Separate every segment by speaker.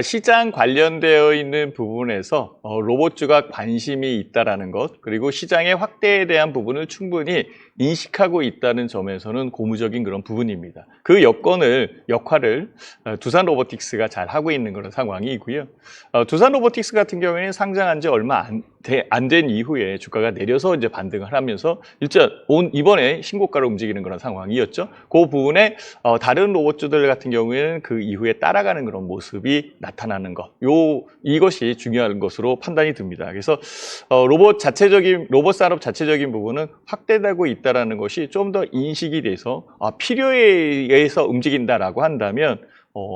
Speaker 1: 시장 관련되어 있는 부분에서 로봇주가 관심이 있다라는 것, 그리고 시장의 확대에 대한 부분을 충분히 인식하고 있다는 점에서는 고무적인 그런 부분입니다. 그 역할을 두산 로보틱스가 잘 하고 있는 그런 상황이고요. 두산 로보틱스 같은 경우에는 상장한 지 얼마 안 된 이후에 주가가 내려서 이제 반등을 하면서 일단 이번에 신고가로 움직이는 그런 상황이었죠. 그 부분에 다른 로봇주들 같은 경우에는 그 이후에 따라가는 그런 모습이 나타나는 것, 이것이 중요한 것으로 판단이 듭니다. 그래서 로봇 산업 자체적인 부분은 확대되고 있다라는 것이 좀 더 인식이 돼서 필요에 의해서 움직인다라고 한다면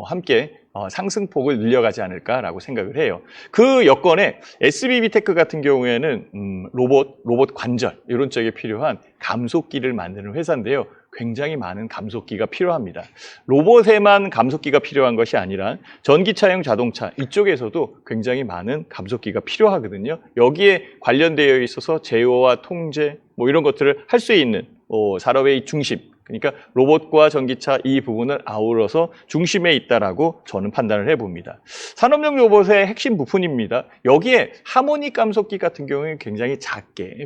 Speaker 1: 함께 상승폭을 늘려가지 않을까라고 생각을 해요. 그 여건에 SBB테크 같은 경우에는 로봇 관절 이런 쪽에 필요한 감속기를 만드는 회사인데요. 굉장히 많은 감속기가 필요합니다. 로봇에만 감속기가 필요한 것이 아니라 전기차용 자동차 이쪽에서도 굉장히 많은 감속기가 필요하거든요. 여기에 관련되어 있어서 제어와 통제 이런 것들을 할 수 있는 산업의 중심, 그러니까 로봇과 전기차 이 부분을 아우러서 중심에 있다라고 저는 판단을 해봅니다. 산업용 로봇의 핵심 부품입니다. 여기에 하모닉 감속기 같은 경우에 굉장히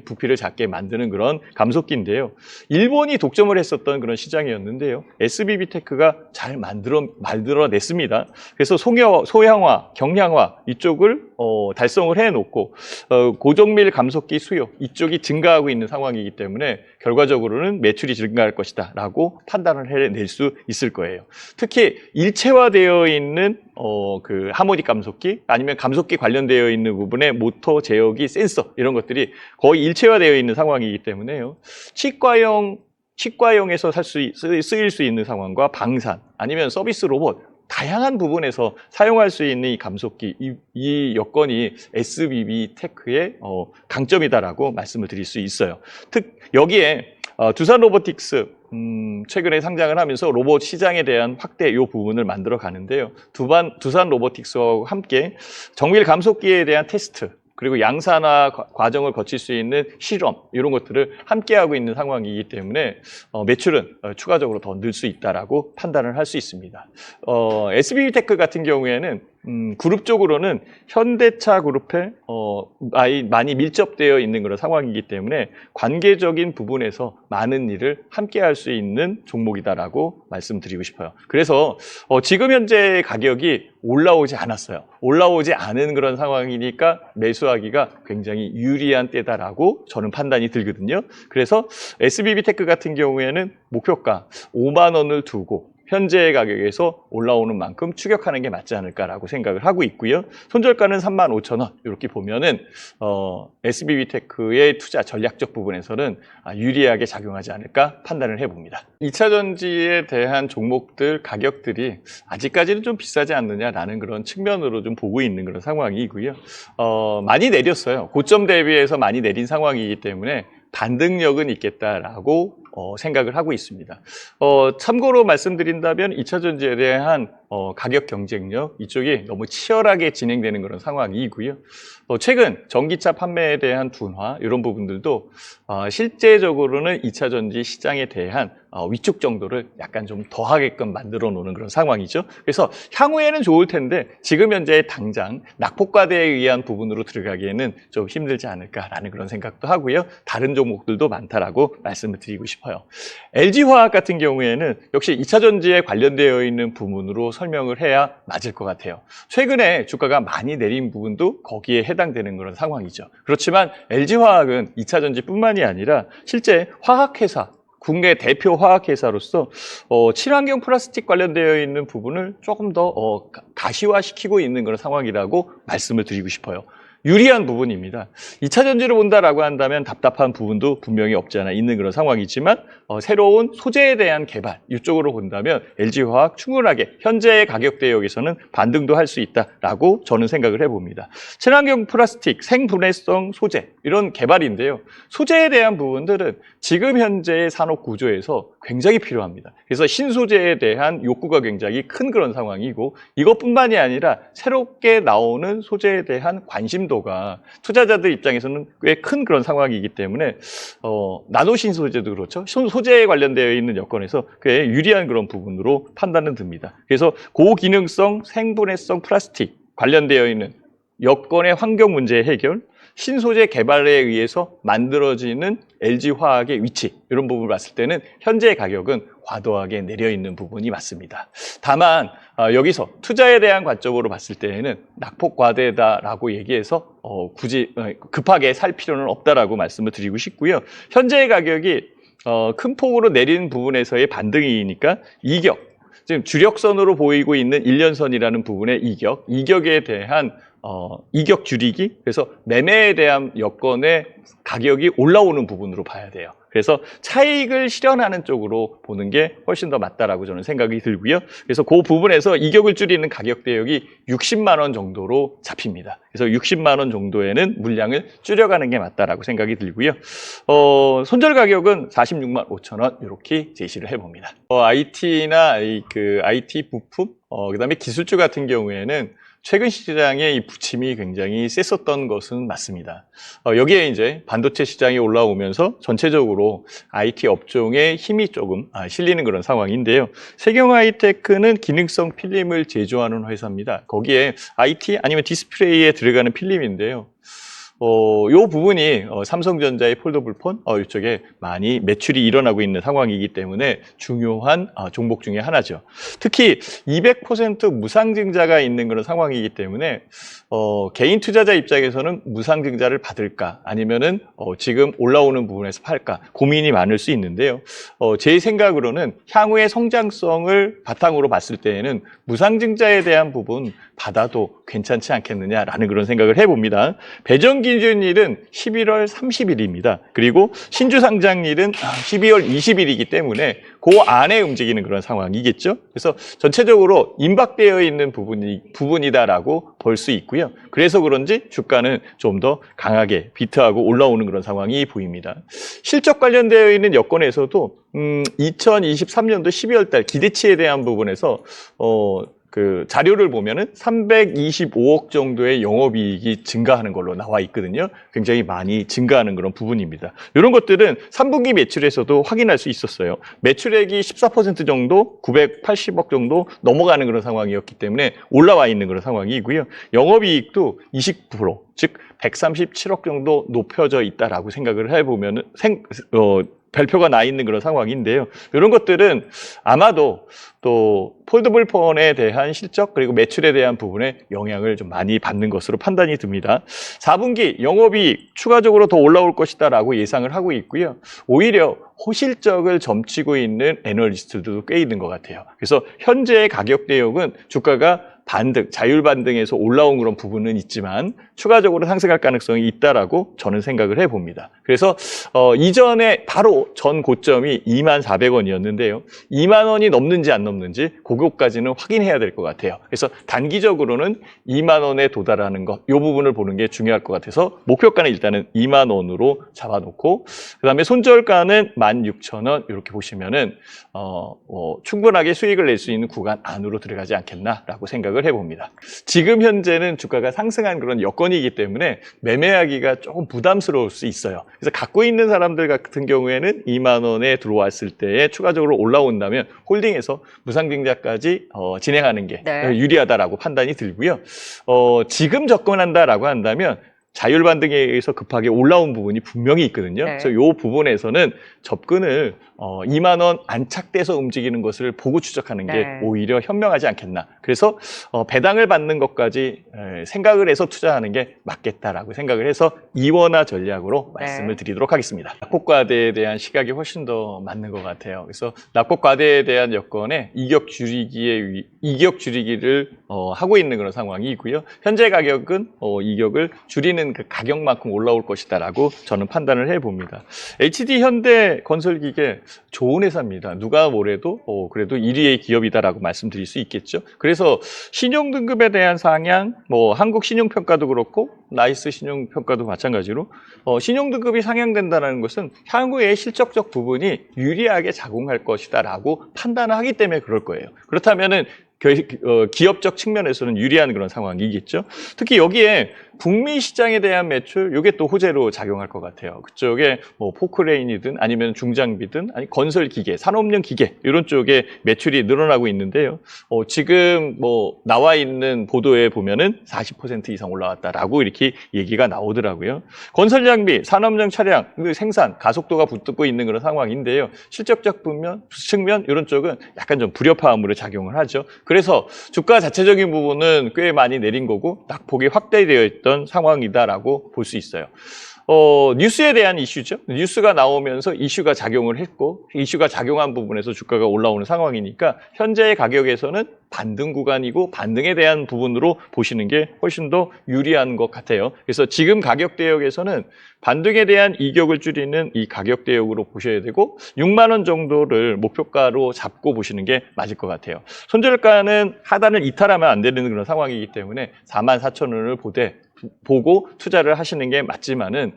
Speaker 1: 부피를 작게 만드는 그런 감속기인데요. 일본이 독점을 했었던 그런 시장이었는데요. SBB테크가 잘 만들어냈습니다. 그래서 소형화, 경량화 이쪽을 달성을 해놓고 고정밀 감속기 수요 이쪽이 증가하고 있는 상황이기 때문에 결과적으로는 매출이 증가할 것이다 라고 판단을 해낼 수 있을 거예요. 특히 일체화되어 있는 그 하모닉 감속기 아니면 감속기 관련되어 있는 부분에 모터, 제어기, 센서 이런 것들이 거의 일체화되어 있는 상황이기 때문에요. 치과용에서 쓰일 수 있는 상황과 방산 아니면 서비스 로봇 다양한 부분에서 사용할 수 있는 이 감속기, 이 여건이 SBB테크의 강점이다라고 말씀을 드릴 수 있어요. 여기에 두산 로보틱스 최근에 상장을 하면서 로봇 시장에 대한 확대 이 부분을 만들어 가는데요. 두산 로보틱스와 함께 정밀 감속기에 대한 테스트 그리고 양산화 과정을 거칠 수 있는 실험 이런 것들을 함께하고 있는 상황이기 때문에 매출은 추가적으로 더 늘 수 있다라고 판단을 할 수 있습니다. SBB테크 같은 경우에는 그룹적으로는 현대차 그룹에 많이 밀접되어 있는 그런 상황이기 때문에 관계적인 부분에서 많은 일을 함께 할 수 있는 종목이다라고 말씀드리고 싶어요. 그래서 지금 현재 가격이 올라오지 않았어요. 올라오지 않은 그런 상황이니까 매수하기가 굉장히 유리한 때다라고 저는 판단이 들거든요. 그래서 SBB테크 같은 경우에는 목표가 5만 원을 두고 현재 가격에서 올라오는 만큼 추격하는 게 맞지 않을까라고 생각을 하고 있고요. 손절가는 35,000원 이렇게 보면은 SBB테크의 투자 전략적 부분에서는 유리하게 작용하지 않을까 판단을 해봅니다. 2차 전지에 대한 종목들 가격들이 아직까지는 좀 비싸지 않느냐라는 그런 측면으로 좀 보고 있는 그런 상황이고요. 많이 내렸어요. 고점 대비해서 많이 내린 상황이기 때문에 반등력은 있겠다라고 생각을 하고 있습니다. 참고로 말씀드린다면 2차 전지에 대한 가격 경쟁력 이쪽이 너무 치열하게 진행되는 그런 상황이고요. 최근 전기차 판매에 대한 둔화 이런 부분들도 실제적으로는 2차 전지 시장에 대한 위축 정도를 약간 좀 더하게끔 만들어 놓는 그런 상황이죠. 그래서 향후에는 좋을 텐데 지금 현재 당장 낙폭과대에 의한 부분으로 들어가기에는 좀 힘들지 않을까라는 그런 생각도 하고요. 다른 종목들도 많다라고 말씀을 드리고 싶어요. LG화학 같은 경우에는 역시 2차 전지에 관련되어 있는 부분으로 설명을 해야 맞을 것 같아요. 최근에 주가가 많이 내린 부분도 거기에 해당되는 그런 상황이죠. 그렇지만 LG화학은 2차 전지뿐만이 아니라 실제 화학회사 국내 대표 화학회사로서 친환경 플라스틱 관련되어 있는 부분을 조금 더 가시화시키고 있는 그런 상황이라고 말씀을 드리고 싶어요. 유리한 부분입니다. 2차 전지를 본다라고 한다면 답답한 부분도 분명히 없지 않아 있는 그런 상황이지만 새로운 소재에 대한 개발 이쪽으로 본다면 LG화학 충분하게 현재의 가격대역에서는 반등도 할 수 있다라고 저는 생각을 해봅니다. 친환경 플라스틱, 생분해성 소재 이런 개발인데요. 소재에 대한 부분들은 지금 현재의 산업 구조에서 굉장히 필요합니다. 그래서 신소재에 대한 욕구가 굉장히 큰 그런 상황이고 이것뿐만이 아니라 새롭게 나오는 소재에 대한 관심도 의존도가 투자자들 입장에서는 꽤 큰 그런 상황이기 때문에 나노신소재도 그렇죠. 소재에 관련되어 있는 여건에서 꽤 유리한 그런 부분으로 판단은 듭니다. 그래서 고기능성, 생분해성 플라스틱 관련되어 있는 여건의 환경 문제 해결, 신소재 개발에 의해서 만들어지는 LG화학의 위치 이런 부분을 봤을 때는 현재 가격은 과도하게 내려 있는 부분이 맞습니다. 다만 여기서 투자에 대한 관점으로 봤을 때에는 낙폭과대다라고 얘기해서 굳이 급하게 살 필요는 없다라고 말씀을 드리고 싶고요. 현재의 가격이 큰 폭으로 내리는 부분에서의 반등이니까 이격, 지금 주력선으로 보이고 있는 1년선이라는 부분의 이격에 대한 이격 줄이기, 그래서 매매에 대한 여건의 가격이 올라오는 부분으로 봐야 돼요. 그래서 차익을 실현하는 쪽으로 보는 게 훨씬 더 맞다라고 저는 생각이 들고요. 그래서 그 부분에서 이격을 줄이는 가격 대역이 60만 원 정도로 잡힙니다. 그래서 60만 원 정도에는 물량을 줄여가는 게 맞다라고 생각이 들고요. 손절 가격은 46만 5천 원 이렇게 제시를 해봅니다. IT나 IT 부품, 그다음에 기술주 같은 경우에는 최근 시장의 이 부침이 굉장히 셌었던 것은 맞습니다. 여기에 이제 반도체 시장이 올라오면서 전체적으로 IT 업종의 힘이 조금 실리는 그런 상황인데요. 세경하이테크는 기능성 필름을 제조하는 회사입니다. 거기에 IT 아니면 디스플레이에 들어가는 필름인데요. 요 부분이 삼성전자의 폴더블폰 이쪽에 많이 매출이 일어나고 있는 상황이기 때문에 중요한 종목 중에 하나죠. 특히 200% 무상증자가 있는 그런 상황이기 때문에 개인 투자자 입장에서는 무상증자를 받을까 아니면은 지금 올라오는 부분에서 팔까 고민이 많을 수 있는데요. 제 생각으로는 향후의 성장성을 바탕으로 봤을 때에는 무상증자에 대한 부분 받아도 괜찮지 않겠느냐라는 그런 생각을 해봅니다. 배정 기준일은 11월 30일입니다. 그리고 신주 상장일은 12월 20일이기 때문에 그 안에 움직이는 그런 상황이겠죠. 그래서 전체적으로 임박되어 있는 부분이다라고 볼 수 있고요. 그래서 그런지 주가는 좀 더 강하게 비트하고 올라오는 그런 상황이 보입니다. 실적 관련되어 있는 여건에서도 2023년도 12월 달 기대치에 대한 부분에서 그 자료를 보면은 325억 정도의 영업이익이 증가하는 걸로 나와 있거든요. 굉장히 많이 증가하는 그런 부분입니다. 이런 것들은 3분기 매출에서도 확인할 수 있었어요. 매출액이 14% 정도, 980억 정도 넘어가는 그런 상황이었기 때문에 올라와 있는 그런 상황이고요. 영업이익도 20%, 즉 137억 정도 높여져 있다라고 생각을 해보면은 발표가 나 있는 그런 상황인데요. 이런 것들은 아마도 또 폴더블 폰에 대한 실적 그리고 매출에 대한 부분에 영향을 좀 많이 받는 것으로 판단이 듭니다. 4분기 영업이익 추가적으로 더 올라올 것이다라고 예상을 하고 있고요. 오히려 호실적을 점치고 있는 애널리스트들도 꽤 있는 것 같아요. 그래서 현재의 가격 대역은 주가가 반등, 자율 반등에서 올라온 그런 부분은 있지만 추가적으로 상승할 가능성이 있다라고 저는 생각을 해봅니다. 그래서 이전에 바로 전 고점이 24,000원이었는데요. 2만 원이 넘는지 안 넘는지 그것까지는 확인해야 될 것 같아요. 그래서 단기적으로는 2만 원에 도달하는 것, 이 부분을 보는 게 중요할 것 같아서 목표가는 일단은 2만 원으로 잡아놓고 그다음에 손절가는 16,000원 이렇게 보시면은 충분하게 수익을 낼 수 있는 구간 안으로 들어가지 않겠나라고 생각을 해봅니다. 지금 현재는 주가가 상승한 그런 여건이기 때문에 매매하기가 조금 부담스러울 수 있어요. 그래서 갖고 있는 사람들 같은 경우에는 2만 원에 들어왔을 때에 추가적으로 올라온다면 홀딩해서 무상증자까지 진행하는 게 유리하다라고 판단이 들고요. 지금 접근한다라고 한다면 자율 반등에 의해서 급하게 올라온 부분이 분명히 있거든요. 그래서 이 부분에서는 접근을 2만 원 안착돼서 움직이는 것을 보고 추적하는 게 오히려 현명하지 않겠나. 그래서 배당을 받는 것까지 생각을 해서 투자하는 게 맞겠다라고 생각을 해서 이원화 전략으로 말씀을 드리도록 하겠습니다. 낙폭과대에 대한 시각이 훨씬 더 맞는 것 같아요. 그래서 낙폭과대에 대한 여건에 이격 줄이기를 하고 있는 그런 상황이고요. 현재 가격은 이격을 줄이는 그 가격만큼 올라올 것이다라고 저는 판단을 해봅니다. HD 현대 건설기계 좋은 회사입니다. 누가 뭐래도 그래도 1위의 기업이다라고 말씀드릴 수 있겠죠. 그래서 신용등급에 대한 상향, 한국 신용평가도 그렇고 나이스 신용평가도 마찬가지로 신용등급이 상향된다는 것은 향후의 실적적 부분이 유리하게 작용할 것이다라고 판단을 하기 때문에 그럴 거예요. 그렇다면은 기업적 측면에서는 유리한 그런 상황이겠죠. 특히 여기에 북미 시장에 대한 매출, 이게 또 호재로 작용할 것 같아요. 그쪽에 뭐 포크레인이든 아니면 중장비든 아니 건설 기계, 산업용 기계 이런 쪽에 매출이 늘어나고 있는데요. 지금 뭐 나와 있는 보도에 보면은 40% 이상 올라왔다라고 이렇게 얘기가 나오더라고요. 건설 장비, 산업용 차량 생산 가속도가 붙고 있는 그런 상황인데요. 실적적 측면 이런 쪽은 약간 좀 불협화음으로 작용을 하죠. 그래서 주가 자체적인 부분은 꽤 많이 내린 거고 낙폭이 확대되어 있던 상황이다라고 볼 수 있어요. 뉴스에 대한 이슈죠. 뉴스가 나오면서 이슈가 작용을 했고 이슈가 작용한 부분에서 주가가 올라오는 상황이니까 현재의 가격에서는 반등 구간이고 반등에 대한 부분으로 보시는 게 훨씬 더 유리한 것 같아요. 그래서 지금 가격 대역에서는 반등에 대한 이격을 줄이는 이 가격 대역으로 보셔야 되고 6만 원 정도를 목표가로 잡고 보시는 게 맞을 것 같아요. 손절가는 하단을 이탈하면 안 되는 그런 상황이기 때문에 44,000원을 보고 투자를 하시는 게 맞지만은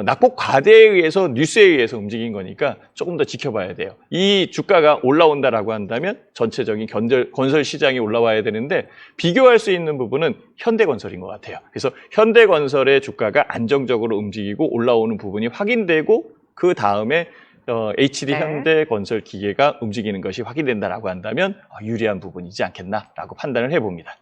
Speaker 1: 낙폭 과대에 의해서 뉴스에 의해서 움직인 거니까 조금 더 지켜봐야 돼요. 이 주가가 올라온다라고 한다면 전체적인 건설 시장이 올라와야 되는데 비교할 수 있는 부분은 현대건설인 것 같아요. 그래서 현대건설의 주가가 안정적으로 움직이고 올라오는 부분이 확인되고 그 다음에 HD 현대건설 기계가 움직이는 것이 확인된다라고 한다면 유리한 부분이지 않겠나라고 판단을 해봅니다.